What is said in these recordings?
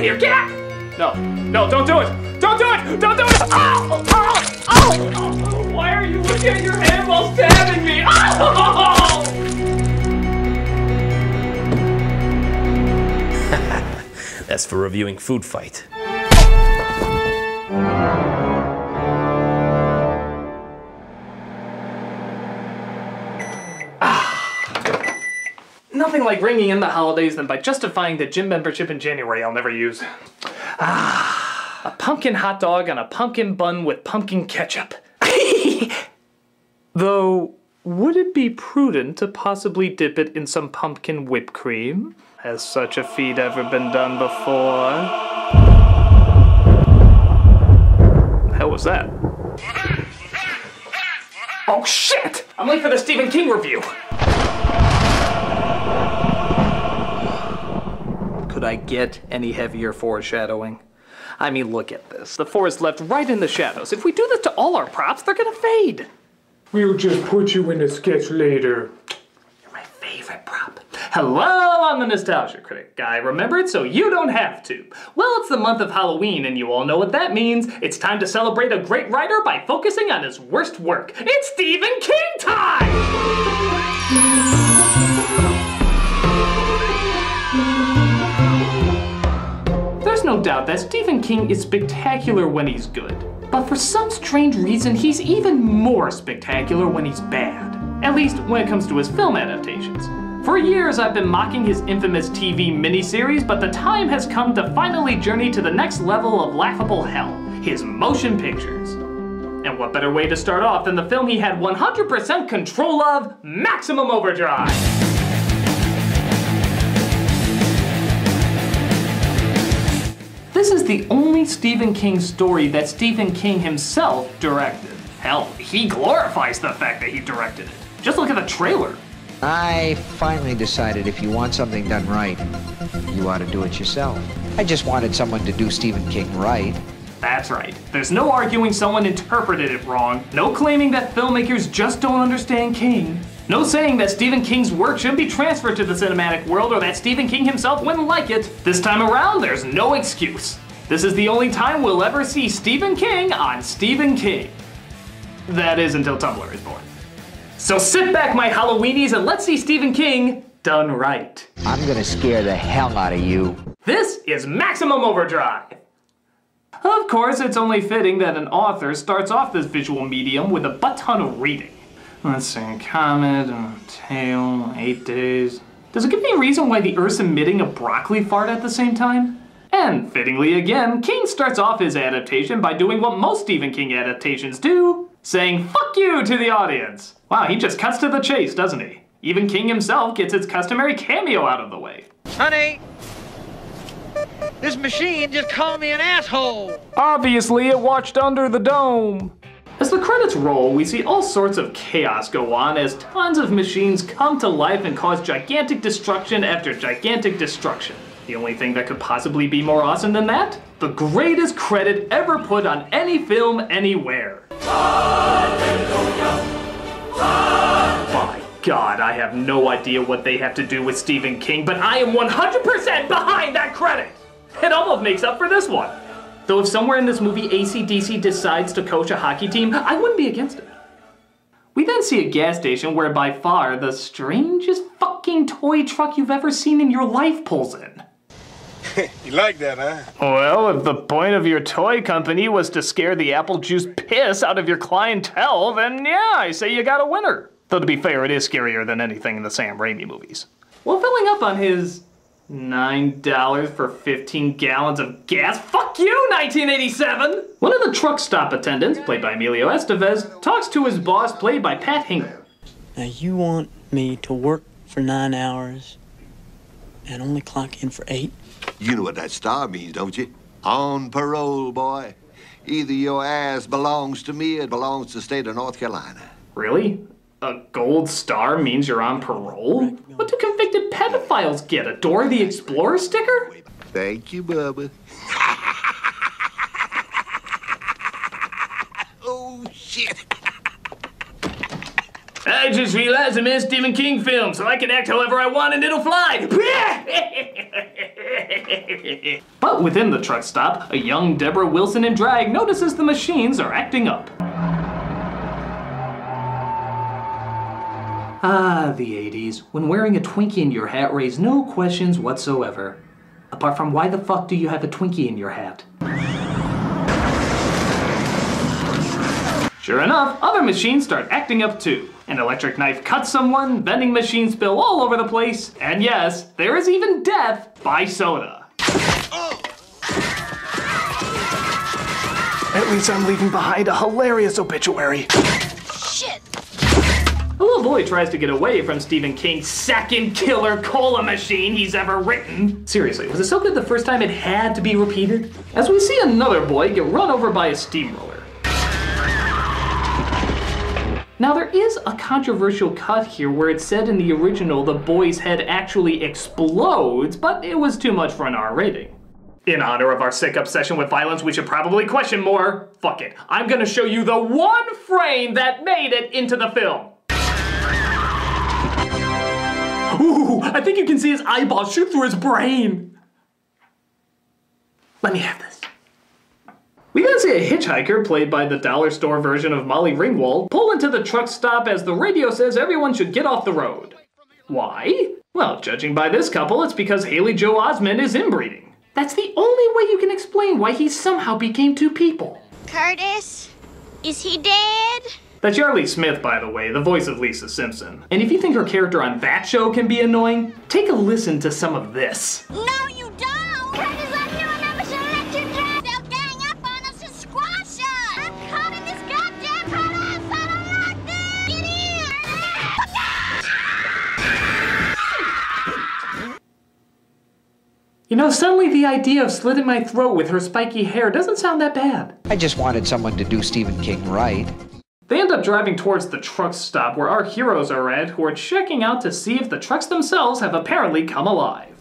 of here, get out! No, no, don't do it! Don't do it! Don't do it! Oh! Oh! Oh! Why are you looking at your hand while stabbing me? Oh! That's for reviewing Food Fight. Nothing like ringing in the holidays than by justifying the gym membership in January I'll never use. A pumpkin hot dog on a pumpkin bun with pumpkin ketchup. Though, would it be prudent to possibly dip it in some pumpkin whipped cream? Has such a feat ever been done before? How was that? Oh shit! I'm late for the Stephen King review! Could I get any heavier foreshadowing? I mean, look at this. The forest left right in the shadows. If we do this to all our props, they're gonna fade. We'll just put you in a sketch later. You're my favorite prop. Hello, I'm the Nostalgia Critic guy. Remember it so you don't have to. Well, it's the month of Halloween, and you all know what that means. It's time to celebrate a great writer by focusing on his worst work. It's Stephen King time! There's no doubt that Stephen King is spectacular when he's good. But for some strange reason, he's even more spectacular when he's bad. At least when it comes to his film adaptations. For years, I've been mocking his infamous TV miniseries, but the time has come to finally journey to the next level of laughable hell, his motion pictures. And what better way to start off than the film he had 100% control of, Maximum Overdrive! This is the only Stephen King story that Stephen King himself directed. Hell, he glorifies the fact that he directed it. Just look at the trailer. I finally decided if you want something done right, you ought to do it yourself. I just wanted someone to do Stephen King right. That's right. There's no arguing someone interpreted it wrong. No claiming that filmmakers just don't understand King. No saying that Stephen King's work shouldn't be transferred to the cinematic world or that Stephen King himself wouldn't like it. This time around, there's no excuse. This is the only time we'll ever see Stephen King on Stephen King. That is until Tumblr is born. So sit back, my Halloweenies, and let's see Stephen King done right. I'm gonna scare the hell out of you. This is Maximum Overdrive. Of course, it's only fitting that an author starts off this visual medium with a butt-ton of reading. Let's see, Comet, Tail, 8 Days. Does it give me a reason why the Earth's emitting a broccoli fart at the same time? And fittingly again, King starts off his adaptation by doing what most Stephen King adaptations do, saying fuck you to the audience. Wow, he just cuts to the chase, doesn't he? Even King himself gets his customary cameo out of the way. Honey, this machine just called me an asshole. Obviously, it watched Under the Dome. As the credits roll, we see all sorts of chaos go on as tons of machines come to life and cause gigantic destruction after gigantic destruction. The only thing that could possibly be more awesome than that? The greatest credit ever put on any film anywhere. My God, I have no idea what they have to do with Stephen King, but I am 100% behind that credit! It almost makes up for this one. Though if somewhere in this movie AC/DC decides to coach a hockey team, I wouldn't be against it. We then see a gas station where by far the strangest fucking toy truck you've ever seen in your life pulls in. You like that, huh? Well, if the point of your toy company was to scare the apple juice piss out of your clientele, then yeah, I say you got a winner. Though to be fair, it is scarier than anything in the Sam Raimi movies. Well, filling up on his $9 for 15 gallons of gas. Fuck you, 1987! One of the truck stop attendants, played by Emilio Estevez, talks to his boss, played by Pat Hingle. Now you want me to work for 9 hours and only clock in for 8? You know what that star means, don't you? On parole, boy. Either your ass belongs to me or it belongs to the state of North Carolina. Really? A gold star means you're on parole? What do convicted pedophiles get? A Dora the Explorer sticker? Thank you, Bubba. Oh, shit. I just realized I'm in a Stephen King film, so I can act however I want and it'll fly. But within the truck stop, a young Deborah Wilson in drag notices the machines are acting up. Ah, the 80s, when wearing a Twinkie in your hat raised no questions whatsoever. Apart from why the fuck do you have a Twinkie in your hat? Sure enough, other machines start acting up too. An electric knife cuts someone, vending machines spill all over the place, and yes, there is even death by soda. At least I'm leaving behind a hilarious obituary. Shit! A little boy tries to get away from Stephen King's second killer cola machine he's ever written. Seriously, was it so good the first time it had to be repeated? As we see another boy get run over by a steamroller. Now there is a controversial cut here where it said in the original the boy's head actually explodes, but it was too much for an R rating. In honor of our sick obsession with violence, we should probably question more. Fuck it, I'm gonna show you the one frame that made it into the film. Ooh, I think you can see his eyeball shoot through his brain. Let me have this. We then see a hitchhiker, played by the dollar store version of Molly Ringwald, pull into the truck stop as the radio says everyone should get off the road. Why? Well, judging by this couple, it's because Haley Joel Osment is inbreeding. That's the only way you can explain why he somehow became two people. Curtis, is he dead? That's Yarly Smith, by the way, the voice of Lisa Simpson. And if you think her character on that show can be annoying, take a listen to some of this. No, you don't! Curtis, I'm here, never should let you drive. They'll gang up on us and squash us. I'm caught in this goddamn Curtis. I don't like this. Get in! You know, suddenly the idea of slitting my throat with her spiky hair doesn't sound that bad. I just wanted someone to do Stephen King right. They end up driving towards the truck stop where our heroes are at, who are checking out to see if the trucks themselves have apparently come alive.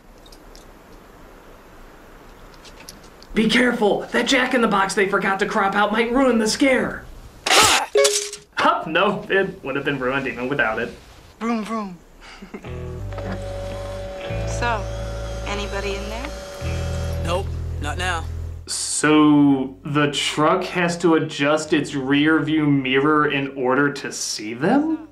Be careful! That jack-in-the-box they forgot to crop out might ruin the scare! Huh, no, it would have been ruined even without it. Vroom, vroom. So, anybody in there? Nope, not now. So, the truck has to adjust its rear view mirror in order to see them?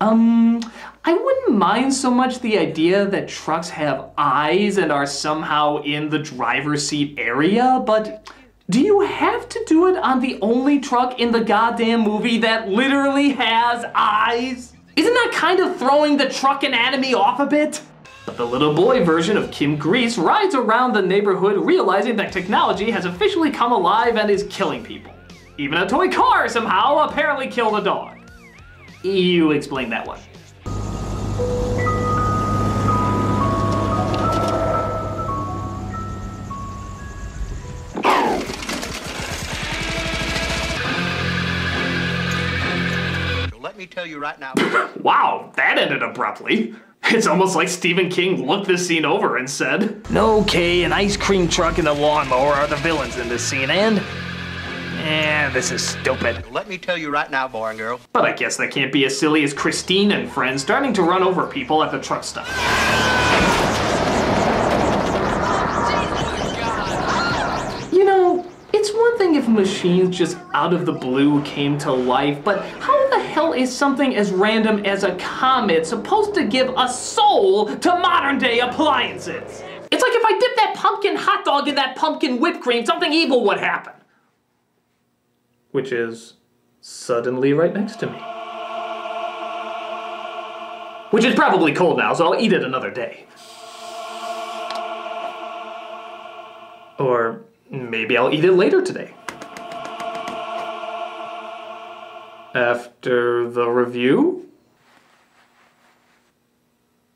I wouldn't mind so much the idea that trucks have eyes and are somehow in the driver's seat area, but do you have to do it on the only truck in the goddamn movie that literally has eyes? Isn't that kind of throwing the truck anatomy off a bit? But the little boy version of Kim Grease rides around the neighborhood realizing that technology has officially come alive and is killing people. Even a toy car somehow apparently killed a dog. You explain that one. Let me tell you right now. Wow, that ended abruptly. It's almost like Stephen King looked this scene over and said, Okay, an ice cream truck and a lawnmower are the villains in this scene, and this is stupid. Let me tell you right now, boy and girl. But I guess that can't be as silly as Christine and friends starting to run over people at the truck stop. You know, it's one thing if machines just out of the blue came to life, but how the hell is something as random as a comet supposed to give a soul to modern day appliances? It's like if I dipped that pumpkin hot dog in that pumpkin whipped cream, something evil would happen. Which is suddenly right next to me. Which is probably cold now, so I'll eat it another day. Or maybe I'll eat it later today. After the review?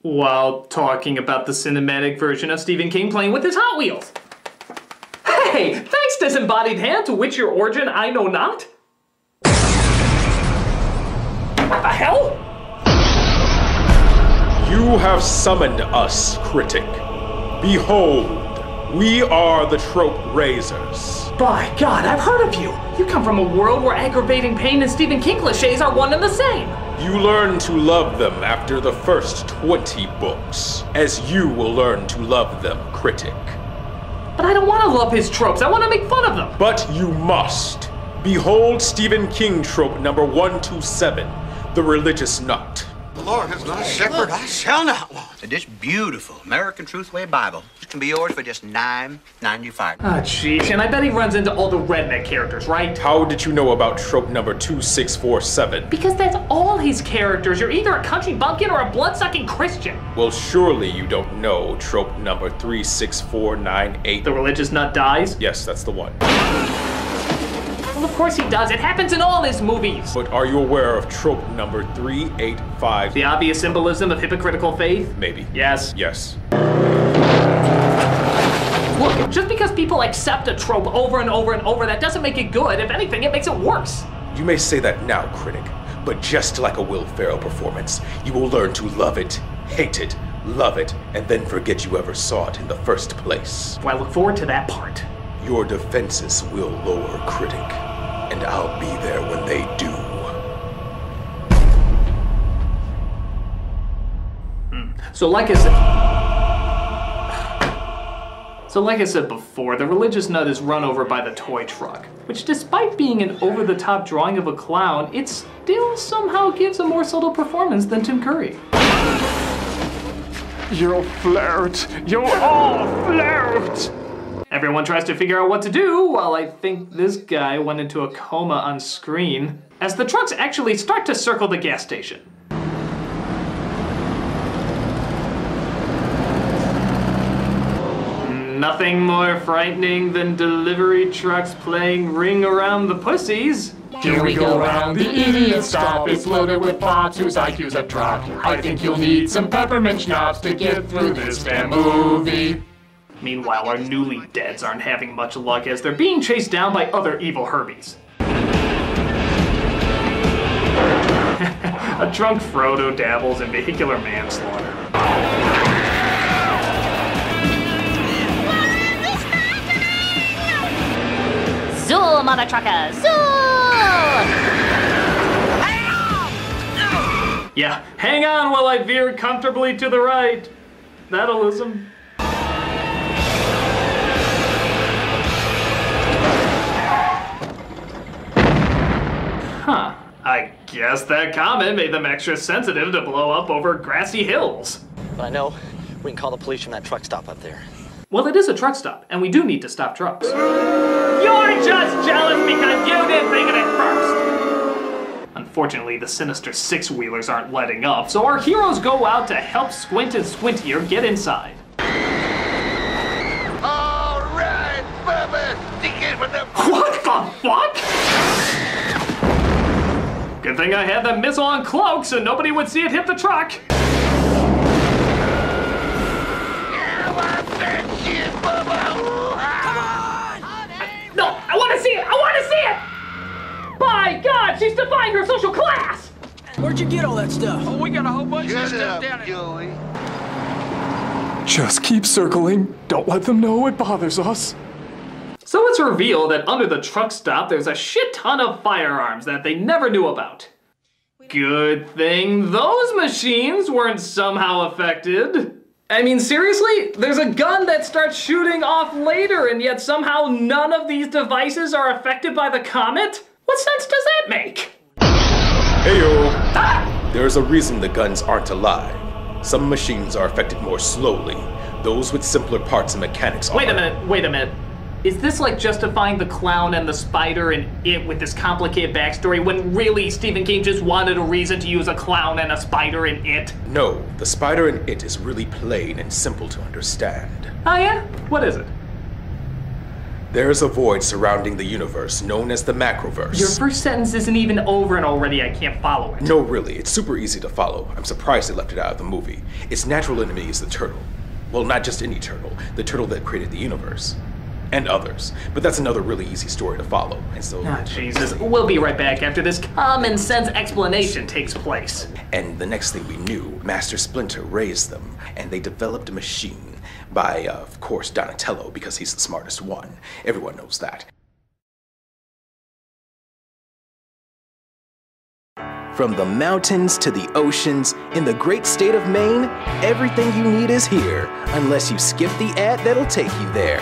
While talking about the cinematic version of Stephen King playing with his Hot Wheels. Hey, thanks, disembodied hand, to which your origin I know not. What the hell? You have summoned us, Critic. Behold, we are the Trope Raisers. By God, I've heard of you. You come from a world where aggravating pain and Stephen King cliches are one and the same. You learn to love them after the first 20 books, as you will learn to love them, Critic. But I don't want to love his tropes, I want to make fun of them. But you must. Behold Stephen King trope number 127, the religious nut. The Lord has not a shepherd, I shall not want. This beautiful American Truthway Bible can be yours for just $9.95. Ah, jeez, and I bet he runs into all the redneck characters, right? How did you know about trope number 2647? Because that's all his characters. You're either a country bumpkin or a blood-sucking Christian. Well, surely you don't know trope number 36498. The religious nut dies? Yes, that's the one. Well, of course he does. It happens in all his movies. But are you aware of trope number 385? The obvious symbolism of hypocritical faith? Maybe. Yes. Yes. Look, just because people accept a trope over and over and over, that doesn't make it good. If anything, it makes it worse. You may say that now, critic, but just like a Will Ferrell performance, you will learn to love it, hate it, love it, and then forget you ever saw it in the first place. Well, I look forward to that part. Your defenses will lower, critic, and I'll be there when they do. So like I said before, the religious nut is run over by the toy truck, which despite being an over-the-top drawing of a clown, it still somehow gives a more subtle performance than Tim Curry. You flirt! You all flirt! Everyone tries to figure out what to do, while I think this guy went into a coma on screen, as the trucks actually start to circle the gas station. Nothing more frightening than delivery trucks playing Ring Around the Pussies. Here we go round the idiot stop. It's loaded with pots whose IQs have dropped. I think you'll need some peppermint schnapps to get through this damn movie. Meanwhile, our newly deads aren't having much luck as they're being chased down by other evil Herbies. A drunk Frodo dabbles in vehicular manslaughter. Zool, mother trucker, zool! Yeah, hang on while I veer comfortably to the right. That'll ism. Huh. I guess that comment made them extra sensitive to blow up over grassy hills. But I know we can call the police from that truck stop up there. Well, it is a truck stop, and we do need to stop trucks. You're just jealous because you didn't think of it first! Unfortunately, the sinister six-wheelers aren't letting up, so our heroes go out to help Squint and Squintier get inside. All right, Bubba, stick with the... What the fuck? Good thing I had the missile on cloak so nobody would see it hit the truck. No, I want to see it! I want to see it! By God, she's defying her social class! Where'd you get all that stuff? Oh, we got a whole bunch of stuff down here. Joey. Just keep circling. Don't let them know it bothers us. So it's revealed that under the truck stop, there's a shit ton of firearms that they never knew about. Good thing those machines weren't somehow affected. I mean, seriously? There's a gun that starts shooting off later, and yet somehow none of these devices are affected by the comet? What sense does that make? Heyo! Ah! There's a reason the guns aren't alive. Some machines are affected more slowly. Those with simpler parts and mechanics are... Wait a minute. Is this like justifying the clown and the spider and it with this complicated backstory when really Stephen King just wanted a reason to use a clown and a spider in it? No, the spider in it is really plain and simple to understand. Oh yeah? What is it? There's a void surrounding the universe known as the macroverse. Your first sentence isn't even over and already I can't follow it. No, really, it's super easy to follow. I'm surprised they left it out of the movie. Its natural enemy is the turtle. Well, not just any turtle, the turtle that created the universe. And others. But that's another really easy story to follow. And so... Ah, Jesus. We'll be right back after this common sense explanation takes place. And the next thing we knew, Master Splinter raised them, and they developed a machine by, of course, Donatello, because he's the smartest one. Everyone knows that. From the mountains to the oceans, in the great state of Maine, everything you need is here, unless you skip the ad that'll take you there.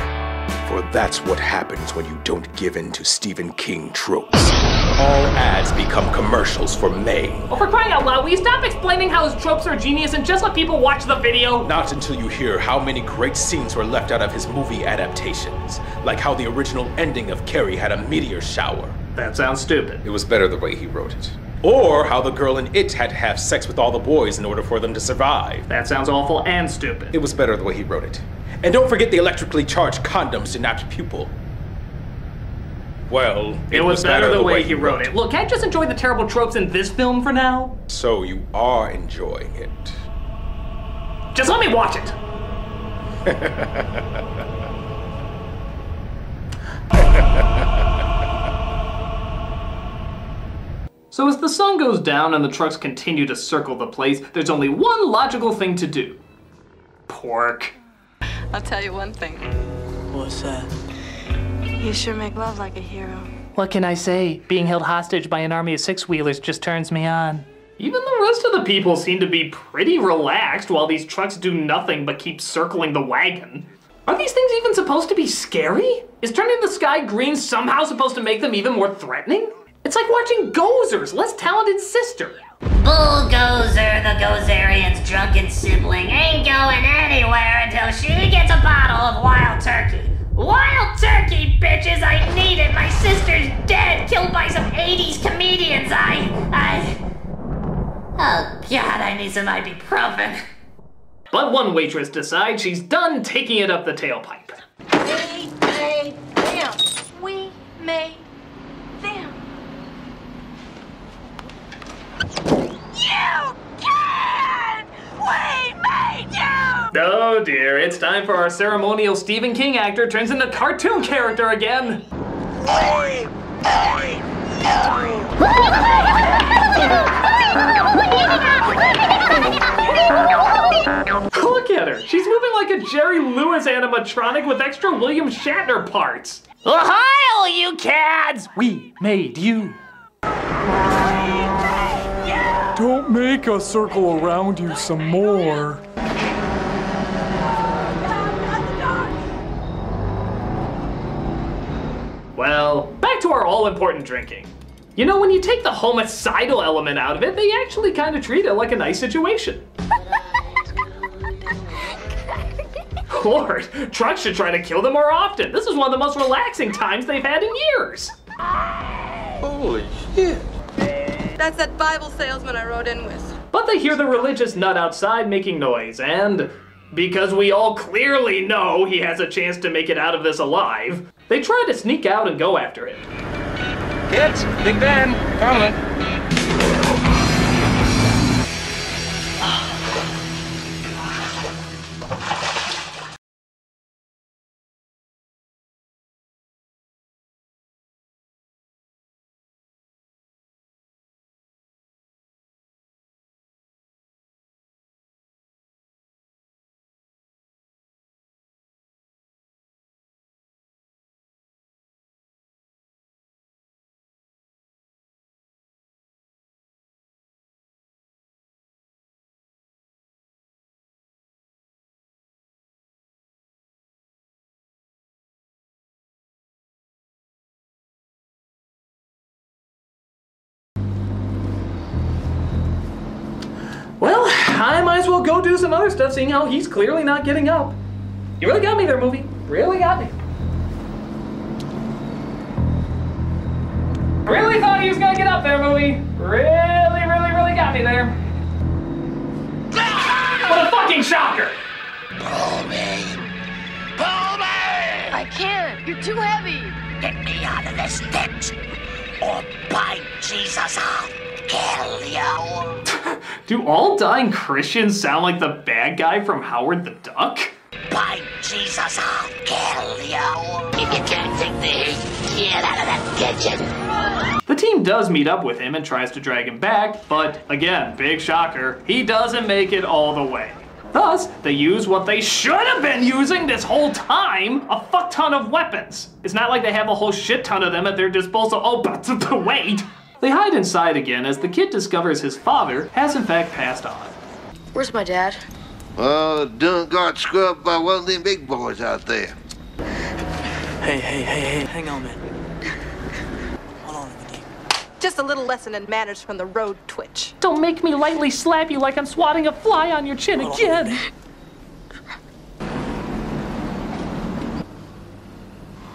For that's what happens when you don't give in to Stephen King tropes. All ads become commercials for May. Oh, for crying out loud, will you stop explaining how his tropes are genius and just let people watch the video? Not until you hear how many great scenes were left out of his movie adaptations. Like how the original ending of Carrie had a meteor shower. That sounds stupid. It was better the way he wrote it. Or how the girl in It had to have sex with all the boys in order for them to survive. That sounds awful and stupid. It was better the way he wrote it. And don't forget the electrically charged condoms to nap pupil. Well, it was better the way he wrote it. Look, can't I just enjoy the terrible tropes in this film for now? So you are enjoying it. Just let me watch it. So as the sun goes down and the trucks continue to circle the place, there's only one logical thing to do. Pork. I'll tell you one thing. What's that? You sure make love like a hero. What can I say? Being held hostage by an army of six-wheelers just turns me on. Even the rest of the people seem to be pretty relaxed while these trucks do nothing but keep circling the wagon. Are these things even supposed to be scary? Is turning the sky green somehow supposed to make them even more threatening? It's like watching Gozer's less talented sister. Bullgozer, the Gozerian's drunken sibling, ain't going anywhere until she gets a bottle of wild turkey. Wild turkey, bitches! I need it! My sister's dead, killed by some 80s comedians. Oh God, I need some ibuprofen. But one waitress decides she's done taking it up the tailpipe. We made them. We made them. You can! We made you! Oh dear, it's time for our ceremonial Stephen King actor turns into cartoon character again. We made Look at her. She's moving like a Jerry Lewis animatronic with extra William Shatner parts. Ohio, you cads! We made you. Don't make us circle around you some more. Well, back to our all-important drinking. You know, when you take the homicidal element out of it, they actually kind of treat it like a nice situation. Lord, trucks should try to kill them more often. This is one of the most relaxing times they've had in years. Holy shit. That's that Bible salesman I rode in with. But they hear the religious nut outside making noise, and because we all clearly know he has a chance to make it out of this alive, they try to sneak out and go after it. Kids, Big Ben, coming. Well, I might as well go do some other stuff, seeing how he's clearly not getting up. You really got me there, movie. Really got me. Really thought he was gonna get up there, movie. Really got me there. What a fucking shocker! Pull me! Pull me! I can't. You're too heavy. Get me out of this ditch, or by Jesus, I'll kill you. Do all dying Christians sound like the bad guy from Howard the Duck? By Jesus, I'll kill you. If you can't take the heat, get out of that kitchen. The team does meet up with him and tries to drag him back, but again, big shocker, he doesn't make it all the way. Thus, they use what they should have been using this whole time, a fuck ton of weapons. It's not like they have a whole shit ton of them at their disposal. Oh, but wait. They hide inside again as the kid discovers his father has in fact passed on. Where's my dad? Done got scrubbed by one of them big boys out there. Hey, hang on, man. Hold on a minute. Just a little lesson in manners from the road twitch. Don't make me lightly slap you like I'm swatting a fly on your chin again.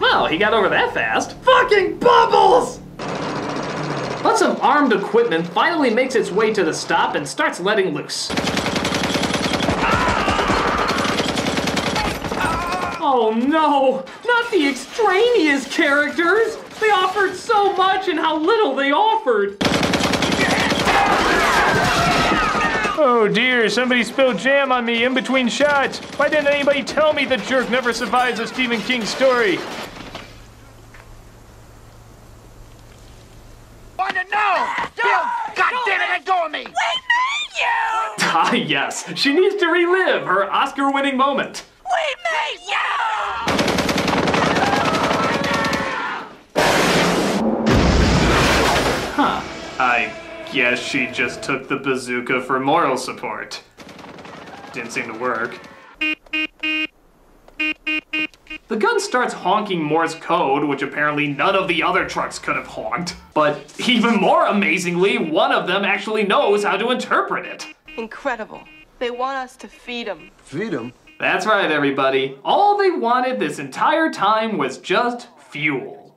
Well, he got over that fast. Fucking bubbles! But some armed equipment finally makes its way to the stop and starts letting loose. Oh no, not the extraneous characters! They offered so much and how little they offered! Oh dear, somebody spilled jam on me in between shots. Why didn't anybody tell me the jerk never survives a Stephen King story? Want to know? God damn it, let go of me! We made you! Ah yes, she needs to relive her Oscar-winning moment. We made you! Huh, I guess she just took the bazooka for moral support. Didn't seem to work. The gun starts honking Morse code, which apparently none of the other trucks could have honked. But even more amazingly, one of them actually knows how to interpret it. Incredible. They want us to feed them. Feed them? That's right, everybody. All they wanted this entire time was just fuel.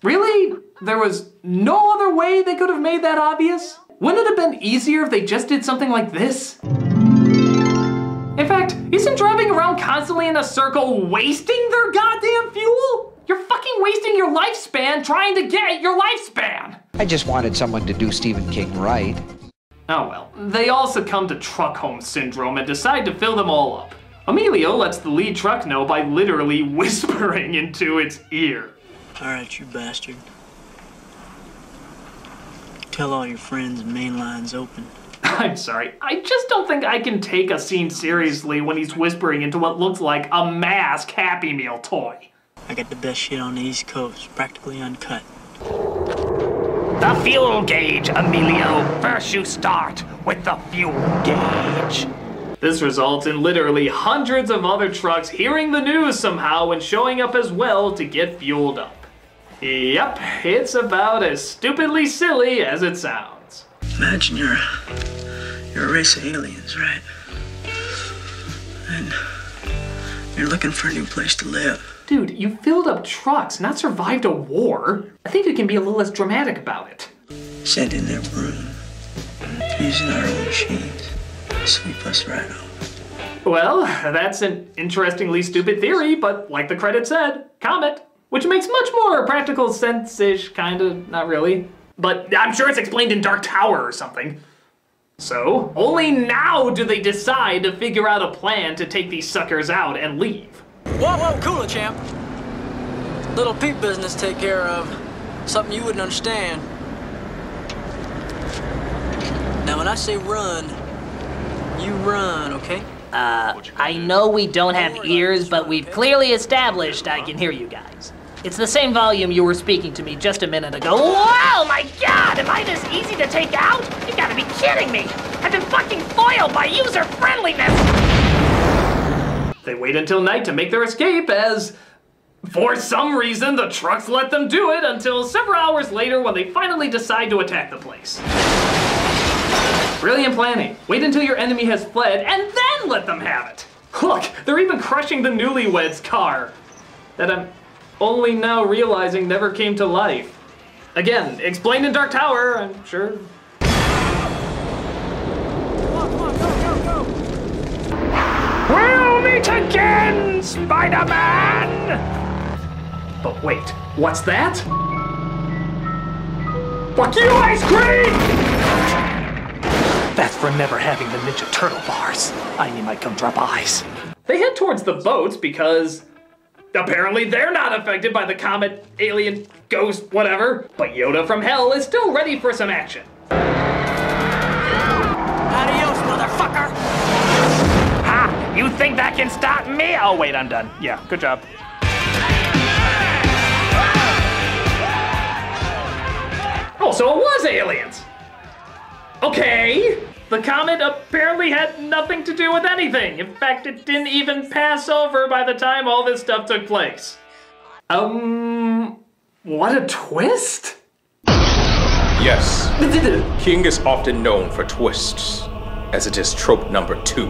Really? There was no other way they could have made that obvious? Wouldn't it have been easier if they just did something like this? In fact, isn't driving around constantly in a circle wasting their goddamn fuel? You're fucking wasting your lifespan trying to get your lifespan! I just wanted someone to do Stephen King right. Oh well, they all succumb to truck home syndrome and decide to fill them all up. Emilio lets the lead truck know by literally whispering into its ear. Alright, you bastard. Tell all your friends main line's open. I'm sorry, I just don't think I can take a scene seriously when he's whispering into what looks like a mask Happy Meal toy. I got the best shit on the East Coast, practically uncut. The fuel gauge, Emilio. First you start with the fuel gauge. This results in literally hundreds of other trucks hearing the news somehow and showing up as well to get fueled up. Yep, it's about as stupidly silly as it sounds. Imagine you're a race of aliens, right? And you're looking for a new place to live. Dude, you filled up trucks, not survived a war. I think you can be a little less dramatic about it. Sent in their broom, using our own machines, sweep us right off. Well, that's an interestingly stupid theory, but like the credit said, comet. Which makes much more practical sense-ish, kinda, not really. But I'm sure it's explained in Dark Tower or something. So, only now do they decide to figure out a plan to take these suckers out and leave. Whoa, cool it, champ. Little peep business to take care of. Something you wouldn't understand. Now, when I say run, you run, okay? I know we don't have ears, but we've clearly established I can hear you guys. It's the same volume you were speaking to me just a minute ago. Wow, my God, am I this easy to take out? You gotta be kidding me. I've been fucking foiled by user friendliness. They wait until night to make their escape as, for some reason, the trucks let them do it until several hours later when they finally decide to attack the place. Brilliant planning. Wait until your enemy has fled and then let them have it. Look, they're even crushing the newlyweds' car that I'm only now realizing never came to life. Again, explained in Dark Tower, I'm sure. Go. We'll meet again, Spider-Man! But wait, what's that? Fuck you, ice cream! That's for never having the Ninja Turtle bars. I need my gumdrop eyes. They head towards the boats because apparently they're not affected by the comet, alien, ghost, whatever. But Yoda from Hell is still ready for some action. Adios, motherfucker! Ha! You think that can stop me? Oh, wait, I'm done. Yeah, good job. Oh, so it was aliens! Okay. The comet apparently had nothing to do with anything. In fact, it didn't even pass over by the time all this stuff took place. What a twist? Yes. King is often known for twists, as it is trope number 2.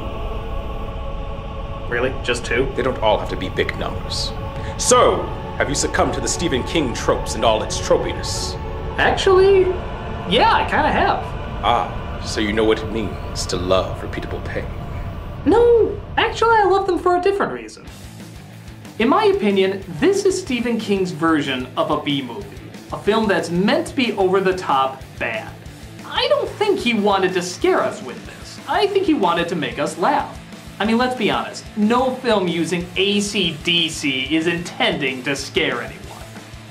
Really? Just 2? They don't all have to be big numbers. So, have you succumbed to the Stephen King tropes and all its tropiness? Actually, yeah, I kinda have. Ah, so you know what it means to love repeatable pain. No, actually I love them for a different reason. In my opinion, this is Stephen King's version of a B movie. A film that's meant to be over-the-top bad. I don't think he wanted to scare us with this. I think he wanted to make us laugh. I mean, let's be honest, no film using AC/DC is intending to scare anyone.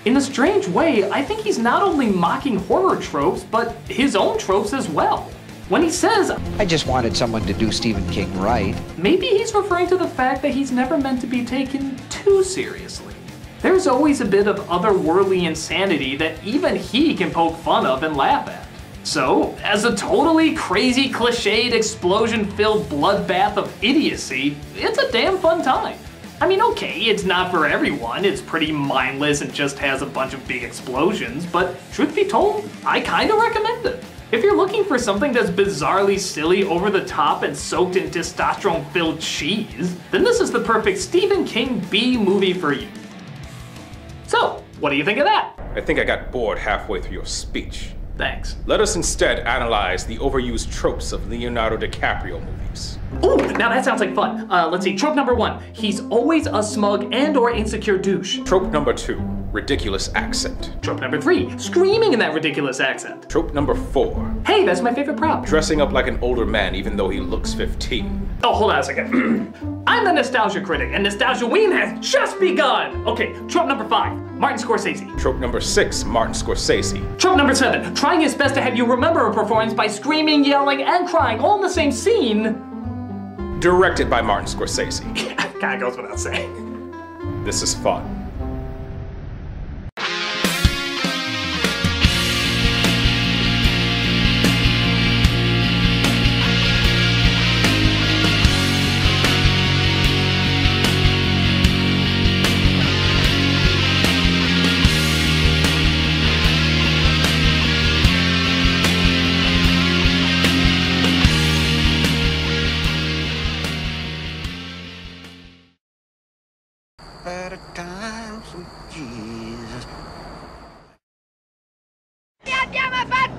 In a strange way, I think he's not only mocking horror tropes, but his own tropes as well. When he says, I just wanted someone to do Stephen King right, maybe he's referring to the fact that he's never meant to be taken too seriously. There's always a bit of otherworldly insanity that even he can poke fun of and laugh at. So, as a totally crazy, cliched, explosion-filled bloodbath of idiocy, it's a damn fun time. I mean, okay, it's not for everyone, it's pretty mindless and just has a bunch of big explosions, but truth be told, I kinda recommend it. If you're looking for something that's bizarrely silly, over the top, and soaked in testosterone-filled cheese, then this is the perfect Stephen King B movie for you. So, what do you think of that? I think I got bored halfway through your speech. Thanks. Let us instead analyze the overused tropes of Leonardo DiCaprio movies. Ooh, now that sounds like fun. Let's see, trope number 1. He's always a smug and or insecure douche. Trope number 2. Ridiculous accent. Trope number 3. Screaming in that ridiculous accent. Trope number 4. Hey, that's my favorite prop. Dressing up like an older man even though he looks 15. Oh, hold on a second. I'm the Nostalgia Critic, and Nostalgia Ween has just begun! Okay, trope number 5. Martin Scorsese. Trope number 6. Martin Scorsese. Trope number 7. Trying his best to have you remember a performance by screaming, yelling, and crying all in the same scene. Directed by Martin Scorsese. Kinda goes without saying. This is fun. Better times with Jesus. Abbiamo fatto